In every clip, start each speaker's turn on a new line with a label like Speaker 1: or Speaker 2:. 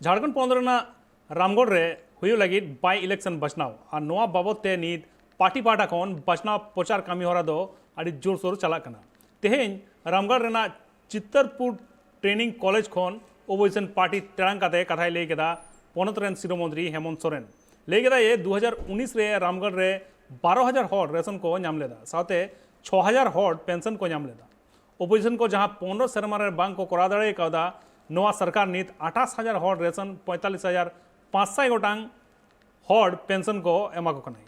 Speaker 1: झारखंड पोंद रामगढ़ रे हुई लगी बाई इलेक्शन बचनाव और नोआ बाबत ते नीत पार्टी पाटा खन बचनाव प्रचार कामी होरा दो अड़ी जोरसोर चला कना तेहेन रामगढ़ रेना चित्तरपुर ट्रेनिंग कॉलेज खन ओपोजिशन पार्टी तेरांग काते कथाय लई केदा पोनत रेन शिरोमंत्री हेमंत सोरेन लई केदा ये 2019 रे रामगढ़ रे 12,000 हॉट रेशन को नाम लेदा साथे 6,000 हॉट पेंशन को नाम लेदा ओपोजिशन को जहां 15 सेरमा रे बांग को करा दाड़े कदा नोआ सरकार नीत 28,000 हॉट रेशन 45,500 गोटांग हॉट पेंशन को एमा को कनाई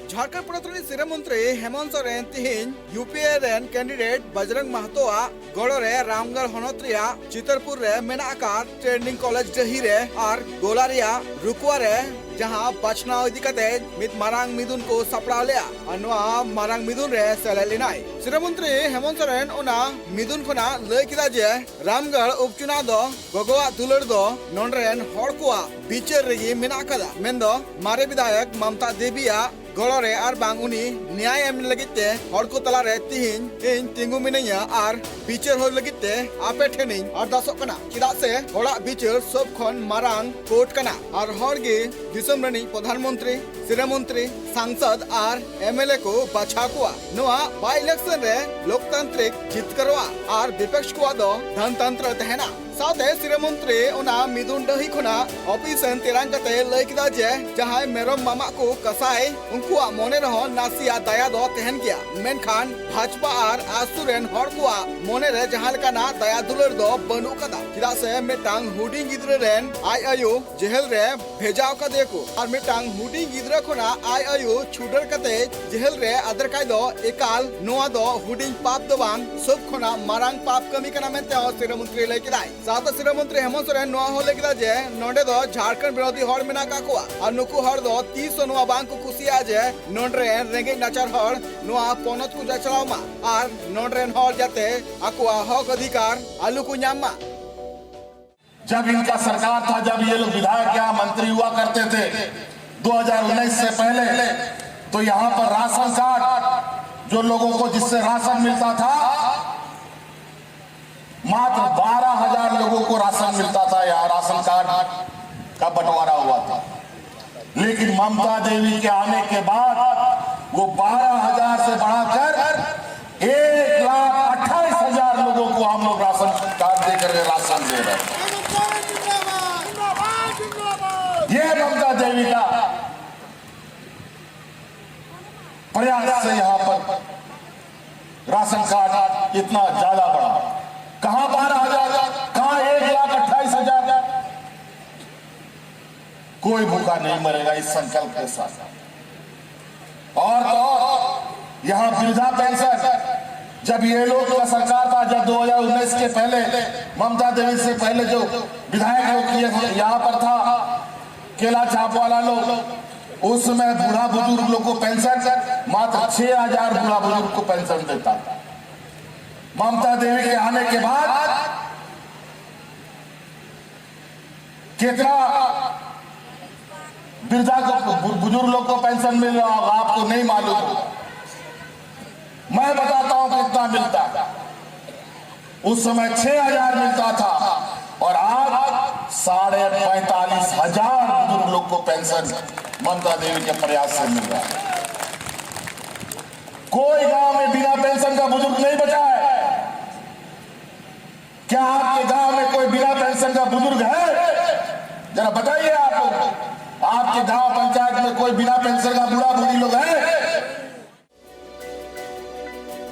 Speaker 2: झारखंड प्रधान शिरोमंत्री हेमंत सोरेन तिहिन यूपीए रेन कैंडिडेट बजरंग महतो गड़े रामगढ़ हनत चितरपुर रे मेना ट्रेनिंग कॉलेज डही रे और गोलारिया रुकुआ रे जहां बचनाव इदी कते मित मारांग मिदुन को सपड़ा लिया अनवा मारांग मिदुन रे सेलेलिनाय शिरोमंत्री हेमंत सोरेन ओना मिदुन खना लय किदा जे रामगढ़ उपचुनाव दो गोगोआ दुलर दो नोनरेन हड़ को बीचर रेगी मेना कदा मेंदो मारे विधायक ममता देविया गड़े और बांग उनी न्याय एम लगिते हड़ को तला रे तिहिन इन तिंगु मिनैया और बीचर हो लगिते आपे ठेनिन और दसक कना चिदा से हड़ा बीचर सब खन मारांग कोर्ट कना और हड़ गे दिसम रनी प्रधानमंत्री शिरोमंत्री सांसद और एमएलए को बचा कुआ नोआ बाई इलेक्शन रे लोकतांत्रिक जीत करवा और विपक्ष को दो धनतंत्र तहना साथे शिरोमंत्री ओना मिदुन डही खुना ऑफिसन तेरांग कते लय किदा जे जहां मेरम मामा को कसाय उनकुआ मोने रहो नासिया दया दो तहन गया मेनखान भाजपा और आसुरेन हड़ को मोने रे जहां लकाना दया दुलर दो बनु कदा किदा से मेटांग हुडी गिद्रे रेन आईआईयू जेल रे भेजाव कदे को और मेटांग हुडी गिद्रे खुना आईआईयू छुडर कते जेल रे अदर काय दो एकाल नोआ दो हुडी पाप दो बांग सब खुना मारांग पाप कमी कना मेते शिरोमंत्री लय किदाय साथ शिरोमंत्री हेमंत सोरेन नोआ हो लेकिदा जे नोंडे दो झारखंड विरोधी हड़ मेना का को और नुकु हड़ दो 30 नोआ बांग को कुसिया जे नोंडरे रेंगे नाचार हड़ नोआ पोनत को जचलावमा और नोंडरेन हड़ जाते अकुआ हक अधिकार आलू को न्यामा
Speaker 3: जब इनका सरकार था जब ये लोग विधायक या मंत्री हुआ करते थे 2019 से पहले तो यहाँ पर राशन कार्ड जो लोगों को जिससे राशन मिलता था मात्र 12,000 लोगों को राशन मिलता था। यहाँ राशन कार्ड का बंटवारा हुआ था, लेकिन ममता देवी के आने के बाद वो 12,000 से बढ़ाकर 1,28,000 लोगों को हम लोग राशन कार्ड देकर राशन दे रहे हैं। ये ममता देवी का प्रयास से यहाँ पर राशन कार्ड इतना ज्यादा बढ़ा। कहां 12,000, कहां 1,28,000। कोई भूखा नहीं मरेगा इस संकल्प के साथ। और तो यहां वृद्धा पेंशन जब ये लोग का सरकार था, जब 2019 के पहले ममता देवी से पहले जो विधायक लोग यहाँ पर था केला छाप वाला लोग, उस समय बूढ़ा बुजुर्ग लोग को पेंशन मात्र 6,000 बूढ़ा बुजुर्ग को पेंशन देता था। ममता देवी के आने के बाद कितना वृद्धा को बुजुर्ग लोग को पेंशन मिल रहा होगा आपको नहीं मालूम होगा। मैं बताता हूं कितना मिलता है। उस समय 6,000 मिलता था और आज 45,500 बुजुर्ग लोग को पेंशन ममता देवी के प्रयास से मिल रहा है। कोई गांव में बिना पेंशन का बुजुर्ग नहीं बचा है। क्या आपके गांव में कोई बिना पेंशन का बुजुर्ग है? जरा बताइए आप लोग, आपके गांव पंचायत में कोई बिना पेंशन का बूढ़ा बूढ़ी लोग है?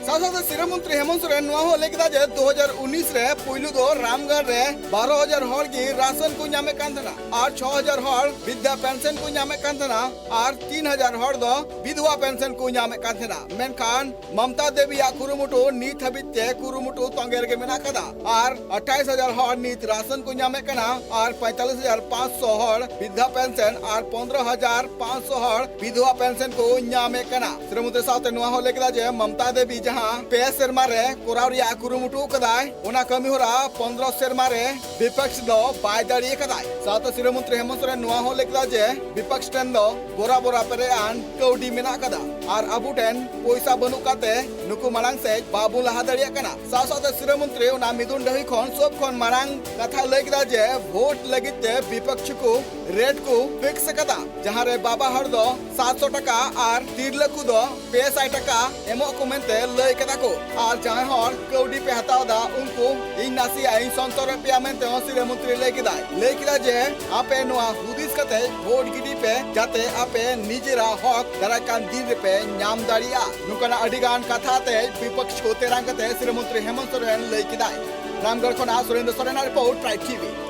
Speaker 2: साथ शिरोमंत्री हेमंत सोरेन नोआ हो लेकिदा जे 2019 रे पुइलु दो रामगढ़ रे 12,000 हड़ की राशन को नामे कांतना और 6,000 हड़ विद्या पेंशन को नामे कांतना और 3,000 हड़ दो विधवा पेंशन को नामे कांतना मेनखान ममता देवी या कुरुमुटु नीत हबिते कुरुमुटु तंगेर के मेना कदा और 28,000 हड़ नीत राशन को नामे कना और 45,500 हड़ विद्या पेंशन और 15,500 हड़ विधवा पेंशन को नामे कना। शिरोमंत्री साथ नोआ हो लेकिदा जे ममता देवी जहां पे सेरमा रे कोराव रिया कुरुमुटु कदाय ओना कमी होरा 15 सेरमा रे विपक्ष दो बाय दाड़ी कदाय साथ सिरा मंत्री हेमंत सोरेन नुआ हो लेकदा जे विपक्ष टेन दो बोरा बोरा पेरे आन कौडी मेना कदा और अबु टेन पैसा बनु काते नुकु मारांग से बाबू लहा दाड़ी कना साथ सिरा मंत्री ओना मिदुन दही खन सब खन मारांग कथा लेकदा जे वोट लगिते विपक्ष को रेट को फिक्स कदा जहां रे बाबा हर दो 700 टका और तिरला को दो 500 टका एमो को मेनते लय कदा को और जहां हर कौडी पे हताव दा उनको इन नासी आई 100 रुपया मेनते सिरा मंत्री लेकिदा जे आपे नोआ हुदिस कते वोट गिडी पे जाते आपे निजेरा हक दराकान दिन पे नाम दाड़िया नुकना अडिगान कथा ते विपक्ष को तेरांग कते सिरा मंत्री हेमंत सोरेन लेकिदा रामगढ़ खना Surendra Soren report tribe TV.